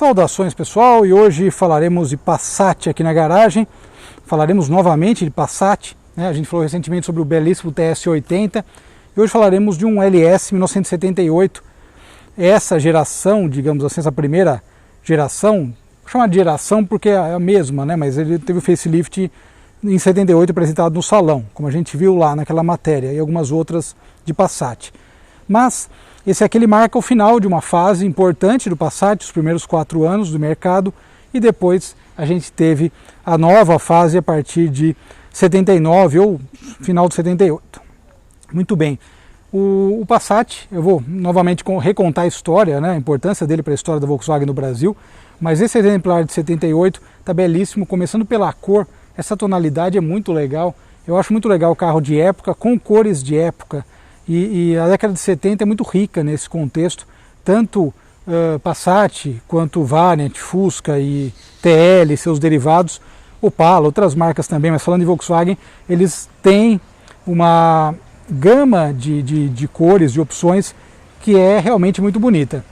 Saudações pessoal, e hoje falaremos de Passat aqui na garagem. Falaremos novamente de Passat, né? A gente falou recentemente sobre o belíssimo TS80 e hoje falaremos de um LS 1978. Essa geração, digamos assim, essa primeira geração, vou chamar de geração porque é a mesma, né? Mas ele teve o facelift em 78 apresentado no salão, como a gente viu lá naquela matéria, e algumas outras de Passat. Mas esse aqui ele marca o final de uma fase importante do Passat, os primeiros 4 anos do mercado, e depois a gente teve a nova fase a partir de 79 ou final de 78. Muito bem, o Passat, eu vou novamente recontar a história, né, a importância dele para a história da Volkswagen no Brasil, mas esse exemplar de 78 está belíssimo, começando pela cor, essa tonalidade é muito legal, eu acho muito legal o carro de época, com cores de época. E a década de 70 é muito rica nesse contexto, tanto Passat quanto Variant, Fusca e TL, seus derivados, Opala, outras marcas também, mas falando de Volkswagen, eles têm uma gama de cores, de opções, que é realmente muito bonita.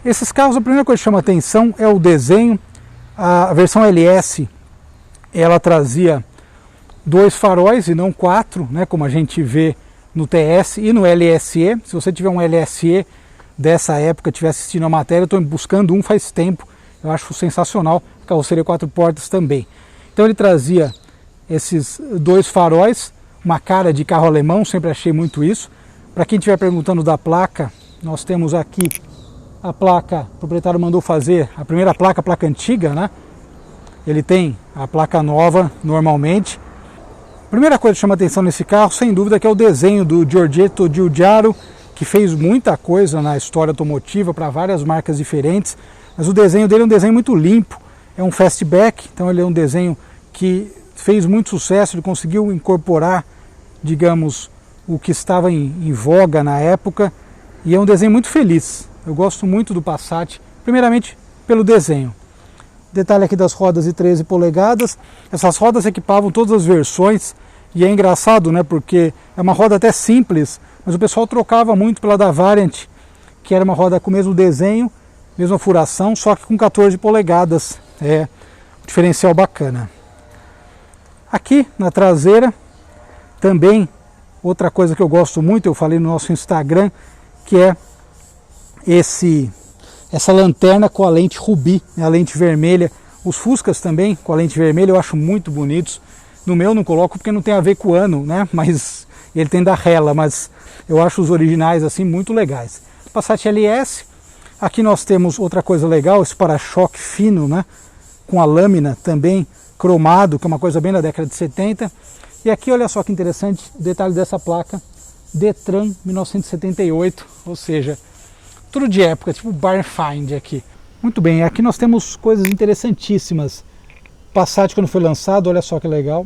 Esses carros, a primeira coisa que chama a atenção é o desenho. A versão LS, ela trazia 2 faróis e não 4, né, como a gente vê no TS e no LSE. Se você tiver um LSE dessa época, estiver assistindo a matéria, eu estou buscando um faz tempo, eu acho sensacional, carroceria 4 portas também. Então ele trazia esses 2 faróis, uma cara de carro alemão, sempre achei muito isso. Para quem estiver perguntando da placa, nós temos aqui a placa, o proprietário mandou fazer a primeira placa, a placa antiga, né? Ele tem a placa nova normalmente. A primeira coisa que chama atenção nesse carro, sem dúvida, que é o desenho do Giorgetto Giugiaro, que fez muita coisa na história automotiva para várias marcas diferentes, mas o desenho dele é um desenho muito limpo, é um fastback, então ele é um desenho que fez muito sucesso, ele conseguiu incorporar, digamos, o que estava em voga na época, e é um desenho muito feliz. Eu gosto muito do Passat, primeiramente pelo desenho. Detalhe aqui das rodas de 13 polegadas, essas rodas equipavam todas as versões, e é engraçado, né, porque é uma roda até simples, mas o pessoal trocava muito pela da Variant, que era uma roda com o mesmo desenho, mesma furação, só que com 14 polegadas, é um diferencial bacana. Aqui na traseira, também outra coisa que eu gosto muito, eu falei no nosso Instagram, que é essa lanterna com a lente rubi, a lente vermelha. Os Fuscas também com a lente vermelha eu acho muito bonitos. No meu não coloco porque não tem a ver com o ano, né? Mas ele tem da Hella, mas eu acho os originais assim muito legais. Passat LS, aqui nós temos outra coisa legal, esse para-choque fino, né? Com a lâmina também cromado, que é uma coisa bem da década de 70. E aqui olha só que interessante o detalhe dessa placa, Detran 1978, ou seja, tudo de época, tipo Barn Find aqui. Muito bem, aqui nós temos coisas interessantíssimas. Passat, quando foi lançado, olha só que legal.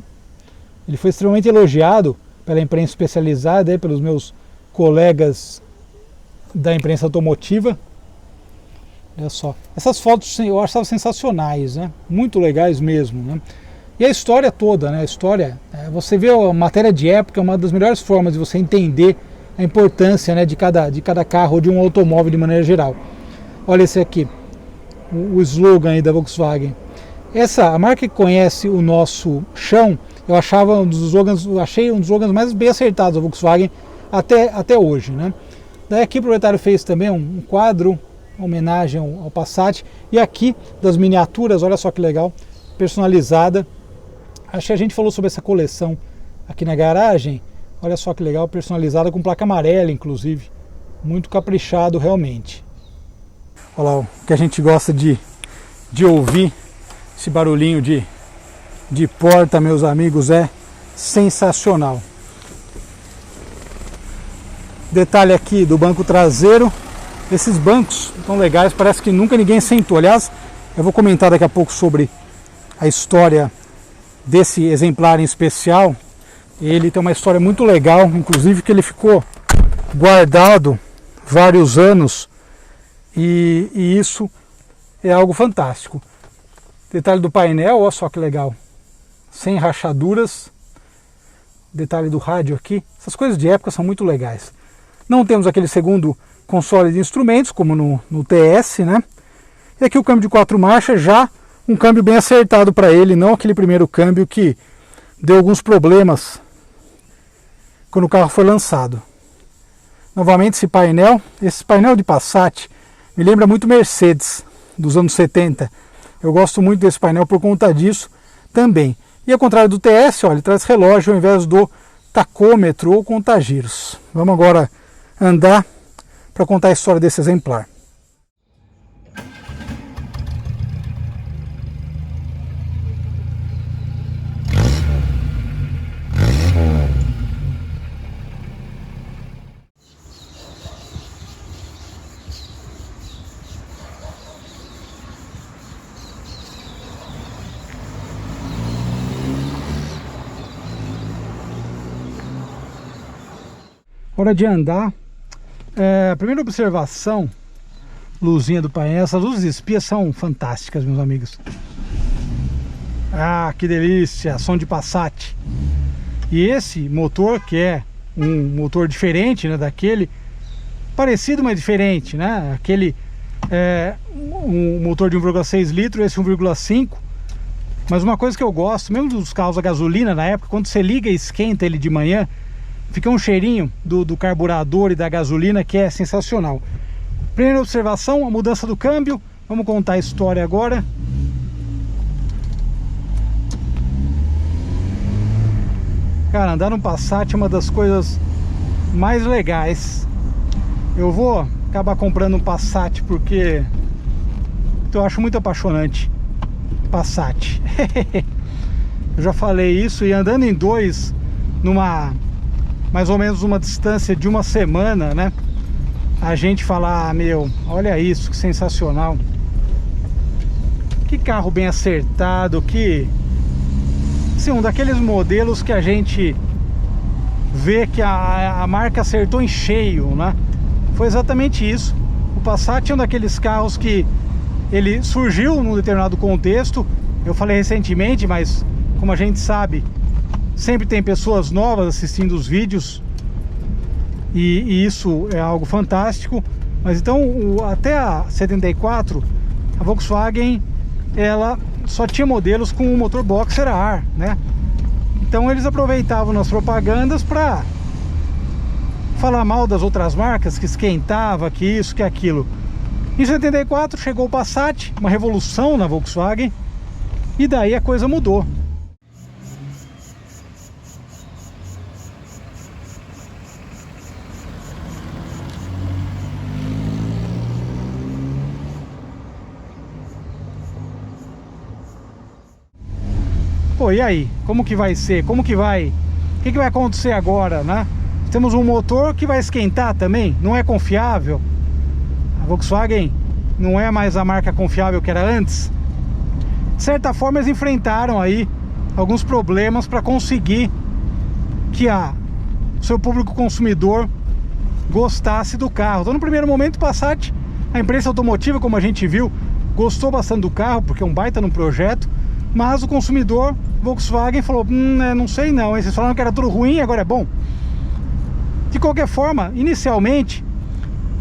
Ele foi extremamente elogiado pela imprensa especializada, pelos meus colegas da imprensa automotiva. Olha só. Essas fotos eu achava sensacionais, né? Muito legais mesmo, né? E a história toda, né? A história, você vê a matéria de época, é uma das melhores formas de você entender a importância, né, de cada carro ou de um automóvel de maneira geral. Olha esse aqui, o slogan aí da Volkswagen. A marca que conhece o nosso chão, eu achei um dos slogans mais bem acertados da Volkswagen até hoje, né? Daí aqui o proprietário fez também um quadro, uma homenagem ao Passat, e aqui das miniaturas, olha só que legal, personalizada. Acho que a gente falou sobre essa coleção aqui na garagem. Olha só que legal, personalizada com placa amarela, inclusive. Muito caprichado, realmente. Olha lá, o que a gente gosta de ouvir, esse barulhinho de porta, meus amigos, é sensacional. Detalhe aqui do banco traseiro. Esses bancos tão legais, parece que nunca ninguém sentou. Aliás, eu vou comentar daqui a pouco sobre a história desse exemplar em especial. Ele tem uma história muito legal, inclusive que ele ficou guardado vários anos e isso é algo fantástico. Detalhe do painel, olha só que legal, sem rachaduras. Detalhe do rádio aqui, essas coisas de época são muito legais. Não temos aquele segundo console de instrumentos como no TS, né? E aqui o câmbio de 4 marchas, já um câmbio bem acertado para ele, não aquele primeiro câmbio que deu alguns problemas quando o carro foi lançado. Novamente esse painel de Passat me lembra muito Mercedes dos anos 70. Eu gosto muito desse painel por conta disso também. E ao contrário do TS, olha, ele traz relógio ao invés do tacômetro ou contagiros. Vamos agora andar para contar a história desse exemplar. Hora de andar. A primeira observação, luzinha do painel, essas luzes espias são fantásticas, meus amigos. Ah, que delícia, som de Passat. E esse motor, que é um motor diferente, né, daquele, parecido, mas diferente, né? Aquele um motor de 1,6 litros, esse 1,5. Mas uma coisa que eu gosto, mesmo dos carros a gasolina na época, quando você liga e esquenta ele de manhã, fica um cheirinho do carburador e da gasolina que é sensacional. Primeira observação, a mudança do câmbio. Vamos contar a história agora. Cara, andar no Passat é uma das coisas mais legais. Eu vou acabar comprando um Passat porque eu acho muito apaixonante Passat. Eu já falei isso, e andando em dois, mais ou menos uma distância de uma semana, né? A gente fala, ah, meu, olha isso, que sensacional. Que carro bem acertado, que... Sim, um daqueles modelos que a gente vê que a marca acertou em cheio, né? Foi exatamente isso. O Passat é um daqueles carros que ele surgiu num determinado contexto. Eu falei recentemente, mas como a gente sabe, sempre tem pessoas novas assistindo os vídeos, e isso é algo fantástico. Mas então, até a 74, a Volkswagen, ela só tinha modelos com o motor boxer a ar, né? Então eles aproveitavam nas propagandas para falar mal das outras marcas, que esquentava, que isso, que aquilo. Em 74 chegou o Passat, uma revolução na Volkswagen, e daí a coisa mudou. Pô, e aí? Como que vai ser? Como que vai... O que vai acontecer agora, né? Temos um motor que vai esquentar também, não é confiável. A Volkswagen não é mais a marca confiável que era antes. De certa forma, eles enfrentaram aí alguns problemas para conseguir que o seu público consumidor gostasse do carro. Então, no primeiro momento, o Passat, a imprensa automotiva, como a gente viu, gostou bastante do carro, porque é um baita no projeto. Mas o consumidor Volkswagen falou, não sei não, vocês falaram que era tudo ruim, agora é bom. De qualquer forma, inicialmente,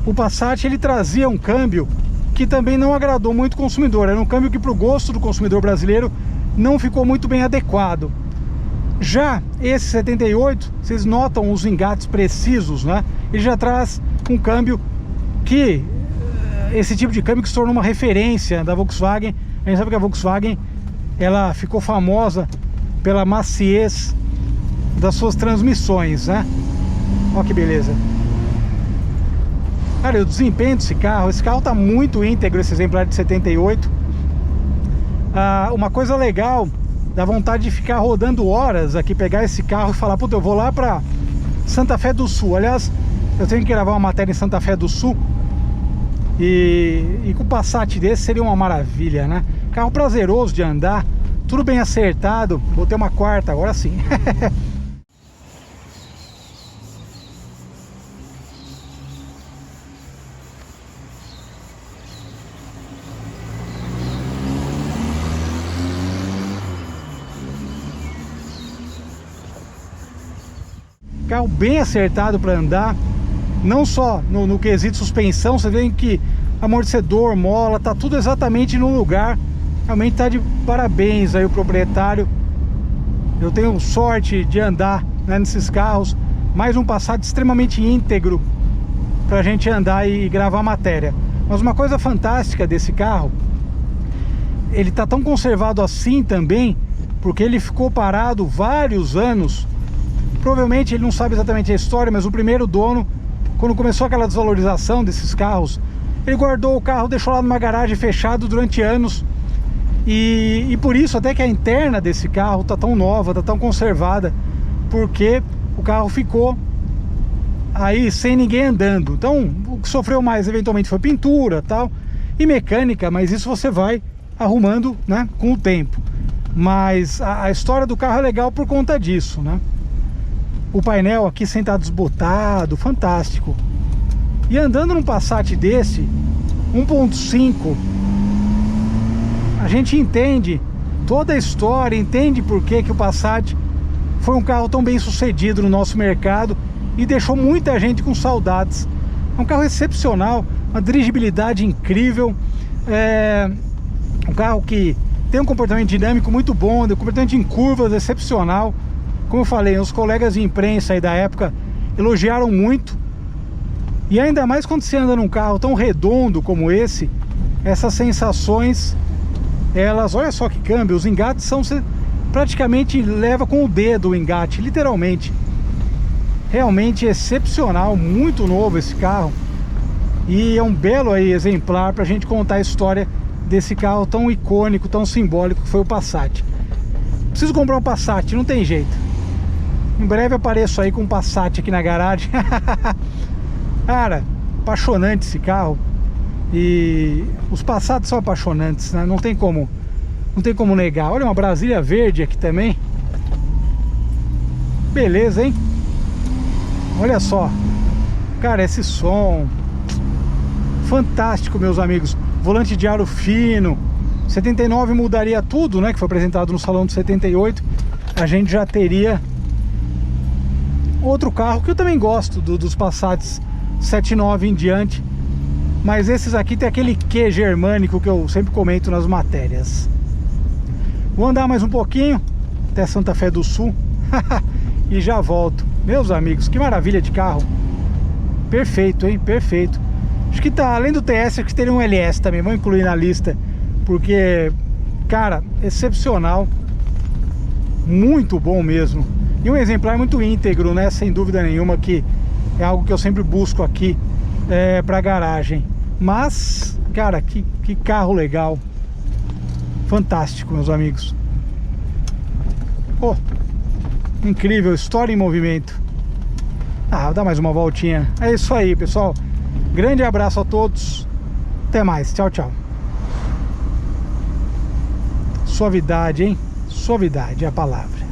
o Passat ele trazia um câmbio que também não agradou muito o consumidor. Era um câmbio que, para o gosto do consumidor brasileiro, não ficou muito bem adequado. Já esse 78, vocês notam os engates precisos, né? Ele já traz um câmbio que... Esse tipo de câmbio que se tornou uma referência da Volkswagen. A gente sabe que a Volkswagen, ela ficou famosa pela maciez das suas transmissões, né? Olha que beleza. Cara, o desempenho desse carro, esse carro tá muito íntegro, esse exemplar de 78. Uma coisa legal, dá vontade de ficar rodando horas aqui, pegar esse carro e falar, puta, eu vou lá pra Santa Fé do Sul. Aliás, eu tenho que gravar uma matéria em Santa Fé do Sul, e com o Passat desse seria uma maravilha, né? Carro prazeroso de andar, tudo bem acertado. Botei uma quarta, agora sim. Carro bem acertado para andar, não só no quesito suspensão. Você vê que amortecedor, mola, tá tudo exatamente no lugar. Realmente tá de parabéns aí o proprietário. Eu tenho sorte de andar, né, nesses carros. Mais um Passat extremamente íntegro pra gente andar e gravar matéria. Mas uma coisa fantástica desse carro, ele tá tão conservado assim também, porque ele ficou parado vários anos. Provavelmente ele não sabe exatamente a história, mas o primeiro dono, quando começou aquela desvalorização desses carros, ele guardou o carro, deixou lá numa garagem fechado durante anos. E por isso até que a interna desse carro tá tão nova, tá tão conservada, porque o carro ficou aí sem ninguém andando. Então o que sofreu mais eventualmente foi pintura, tal, e mecânica, mas isso você vai arrumando, né, com o tempo. Mas a história do carro é legal por conta disso, né? O painel aqui sem estar desbotado, fantástico. E andando num Passat desse 1.5, a gente entende toda a história, entende por que o Passat foi um carro tão bem sucedido no nosso mercado e deixou muita gente com saudades. É um carro excepcional, uma dirigibilidade incrível, um carro que tem um comportamento dinâmico muito bom, um comportamento em curvas excepcional. Como eu falei, os colegas de imprensa aí da época elogiaram muito. E ainda mais quando você anda num carro tão redondo como esse, essas sensações, elas, olha só que câmbio, os engates são, você praticamente leva com o dedo o engate, literalmente. Realmente excepcional, muito novo esse carro. E é um belo aí exemplar pra gente contar a história desse carro tão icônico, tão simbólico que foi o Passat. Preciso comprar um Passat, não tem jeito. Em breve apareço aí com um Passat aqui na garagem. Cara, apaixonante esse carro. E os Passats são apaixonantes, né? Não tem como negar. Olha, uma Brasília verde aqui também. Beleza, hein? Olha só. Cara, esse som fantástico, meus amigos. Volante de aro fino. 79 mudaria tudo, né? Que foi apresentado no salão de 78. A gente já teria outro carro que eu também gosto dos Passats 79 em diante. Mas esses aqui tem aquele quê germânico que eu sempre comento nas matérias. Vou andar mais um pouquinho até Santa Fé do Sul e já volto. Meus amigos, que maravilha de carro. Perfeito, hein? Perfeito. Acho que tá, além do TS, acho que teria um LS também. Vou incluir na lista, porque, cara, excepcional. Muito bom mesmo. E um exemplar muito íntegro, né? Sem dúvida nenhuma, que é algo que eu sempre busco aqui pra garagem. Mas, cara, que carro legal. Fantástico, meus amigos. Pô, incrível, história em movimento. Vou dar mais uma voltinha. É isso aí, pessoal. Grande abraço a todos. Até mais, tchau, tchau. Suavidade, hein? Suavidade é a palavra.